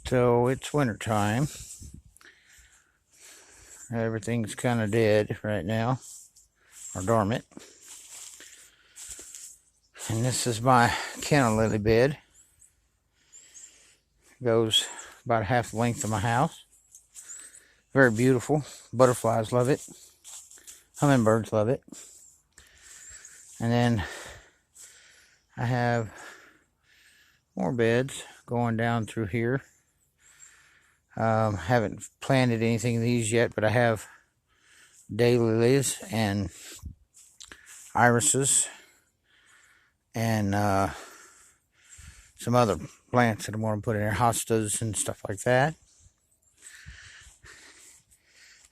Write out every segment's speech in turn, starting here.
So it's winter time. Everything's kind of dead right now, or dormant. And this is my canna lily bed. Goes about half the length of my house. Very beautiful. Butterflies love it. Hummingbirds love it. And then I have more beds going down through here. Haven't planted anything of these yet, but I have daylilies and irises and some other plants that I want to put in there, hostas and stuff like that.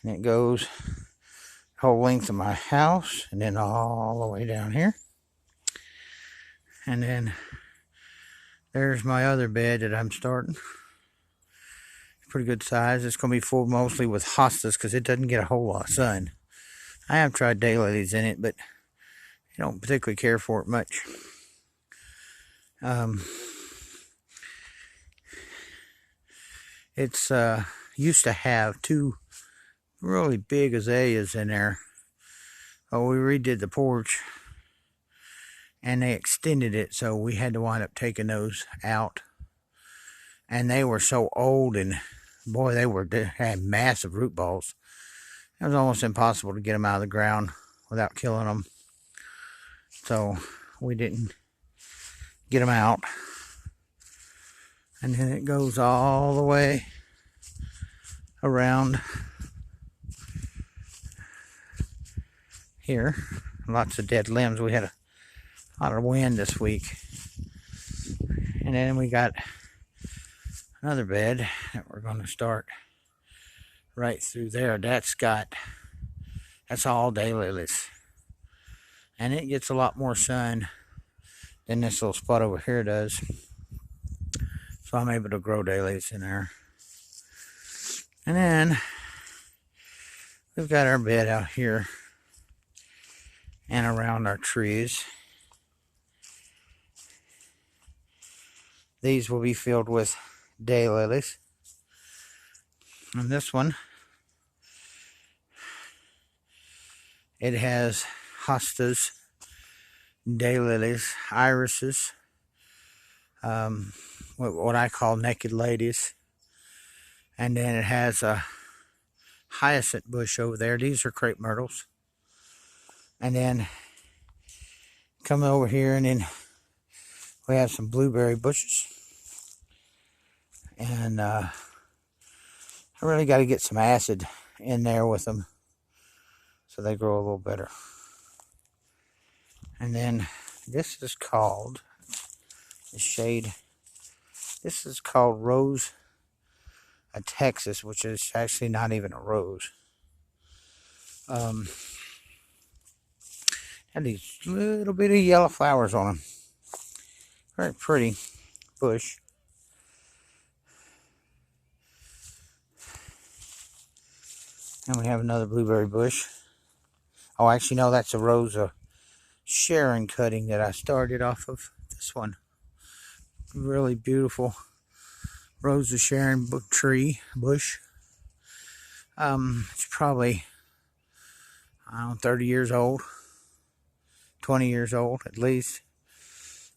And it goes the whole length of my house and then all the way down here. And then there's my other bed that I'm starting. Pretty good size. It's going to be full mostly with hostas because it doesn't get a whole lot of sun. I have tried daylilies in it, but I don't particularly care for it much. It's used to have two really big azaleas in there. Oh, we redid the porch and they extended it, so we had to wind up taking those out. And they were so old, and boy, they had massive root balls. It was almost impossible to get them out of the ground without killing them. So we didn't get them out. And then it goes all the way around here. Lots of dead limbs. We had a lot of wind this week. And then we got another bed that we're going to start right through there. That's all daylilies. And it gets a lot more sun than this little spot over here does. So I'm able to grow daylilies in there. And then we've got our bed out here and around our trees. These will be filled with daylilies. And this one, it has hostas, daylilies, irises, what I call naked ladies. And then it has a hyacinth bush over there. These are crepe myrtles. And then come over here, and then we have some blueberry bushes. And I really got to get some acid in there with them so they grow a little better. And then this is called, the shade, this is called Rose of Texas, which is actually not even a rose. And these little bitty yellow flowers on them. Very pretty bush. And we have another blueberry bush. Oh, actually, no, that's a Rose of Sharon cutting that I started off of. This one. Really beautiful Rose of Sharon bush. It's probably, 30 years old. 20 years old, at least.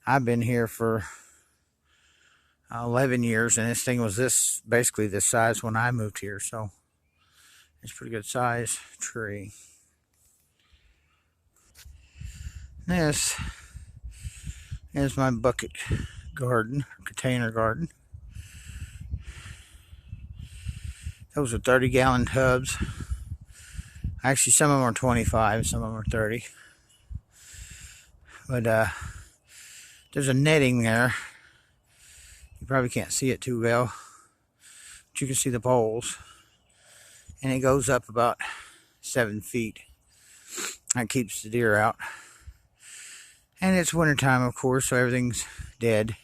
I've been here for 11 years, and this thing was basically this size when I moved here, so it's a pretty good size tree. This is my bucket garden, container garden. Those are 30-gallon tubs. Actually, some of them are 25, some of them are 30. But there's a netting there. You probably can't see it too well, but you can see the poles. And it goes up about 7 feet. That keeps the deer out. And it's wintertime, of course, so everything's dead.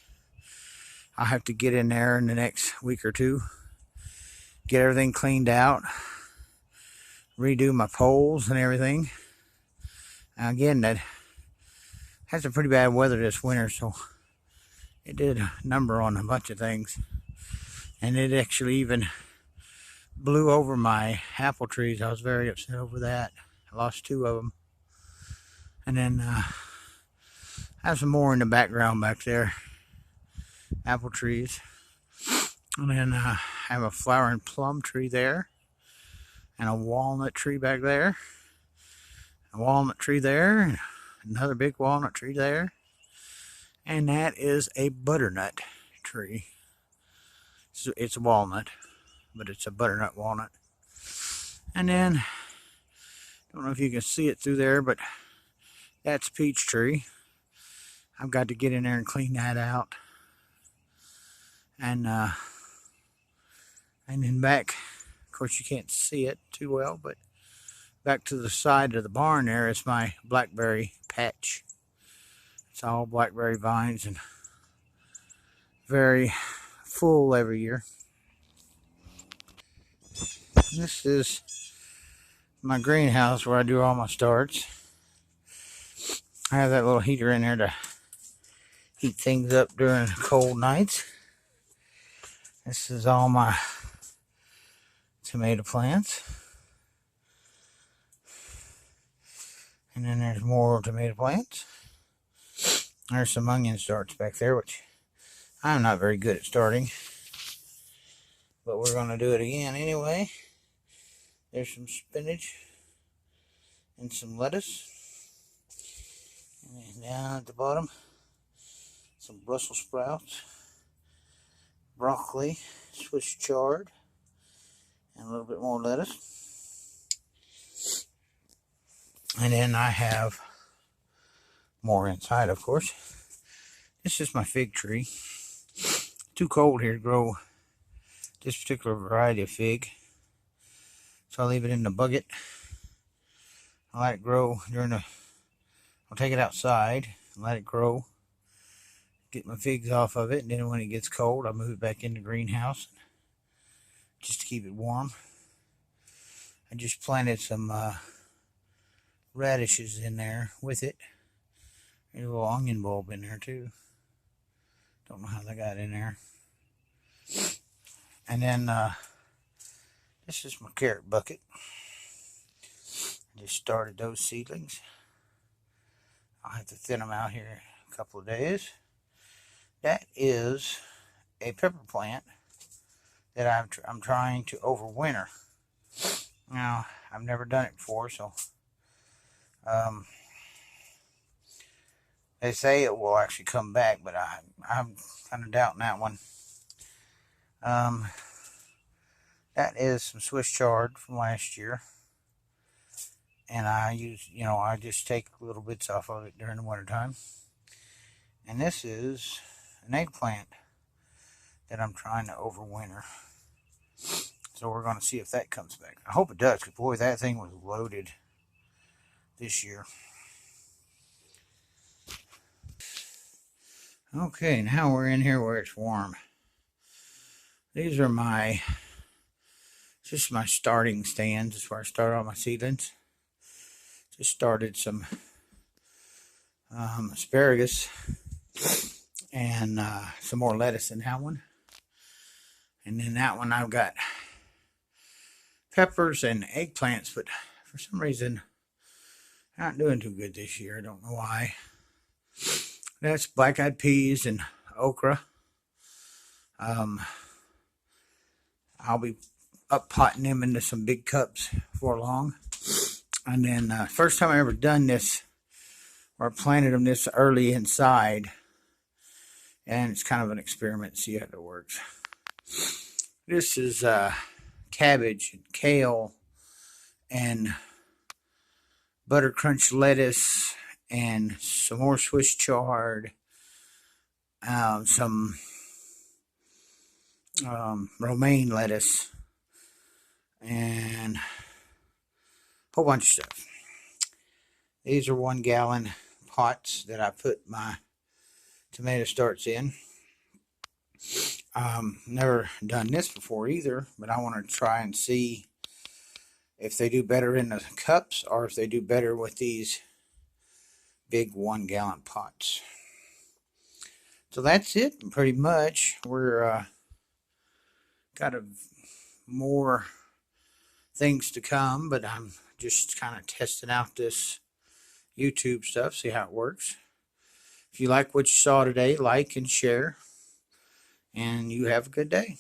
I'll have to get in there in the next week or two, get everything cleaned out, redo my poles and everything. Now again, that had some pretty bad weather this winter, so it did a number on a bunch of things. And it actually even blew over my apple trees. I was very upset over that. I lost 2 of them. And then I have some more in the background back there. Apple trees. And then I have a flowering plum tree there. And a walnut tree back there. A walnut tree there. And another big walnut tree there. And that is a butternut tree. It's a walnut, but it's a butternut walnut. And then, I don't know if you can see it through there, but that's peach tree. I've got to get in there and clean that out. And then back, of course you can't see it too well, but back to the side of the barn there is my blackberry patch. It's all blackberry vines and very full every year. This is my greenhouse where I do all my starts. I have that little heater in there to heat things up during cold nights. This is all my tomato plants. And then there's more tomato plants. There's some onion starts back there, which I'm not very good at starting. But we're going to do it again anyway. There's some spinach and some lettuce. And down at the bottom, some Brussels sprouts, broccoli, Swiss chard, and a little bit more lettuce. And then I have more inside, of course. This is my fig tree. Too cold here to grow this particular variety of fig, so I'll leave it in the bucket. I let it grow I'll take it outside and let it grow, get my figs off of it, and then when it gets cold, I'll move it back in the greenhouse just to keep it warm. I just planted some radishes in there with it. There's a little onion bulb in there too. Don't know how they got in there. And then this is my carrot bucket. I just started those seedlings. I'll have to thin them out here a couple of days. That is a pepper plant that I'm trying to overwinter. Now, I've never done it before, so they say it will actually come back, but I'm kind of doubting that one. That is some Swiss chard from last year. And I just take little bits off of it during the wintertime. And this is an eggplant that I'm trying to overwinter. So we're going to see if that comes back. I hope it does, because boy, that thing was loaded this year. Okay, now we're in here where it's warm. These are just my starting stands. This is where I start all my seedlings. Just started some asparagus and some more lettuce in that one. And then that one I've got peppers and eggplants, but for some reason I'm not doing too good this year. I don't know why. That's black-eyed peas and okra. I'll be up potting them into some big cups before long. And then first time I ever done this, or planted them this early inside, and it's kind of an experiment to see how it works. This is cabbage and kale and butter crunch lettuce and some more Swiss chard, some romaine lettuce, and a whole bunch of stuff. These are 1 gallon pots that I put my tomato starts in. Never done this before either, but I want to try and see if they do better in the cups or if they do better with these big 1 gallon pots. So that's it pretty much. We're got more things to come, but I'm just kind of testing out this YouTube stuff, see how it works. If you like what you saw today, like and share, and you have a good day.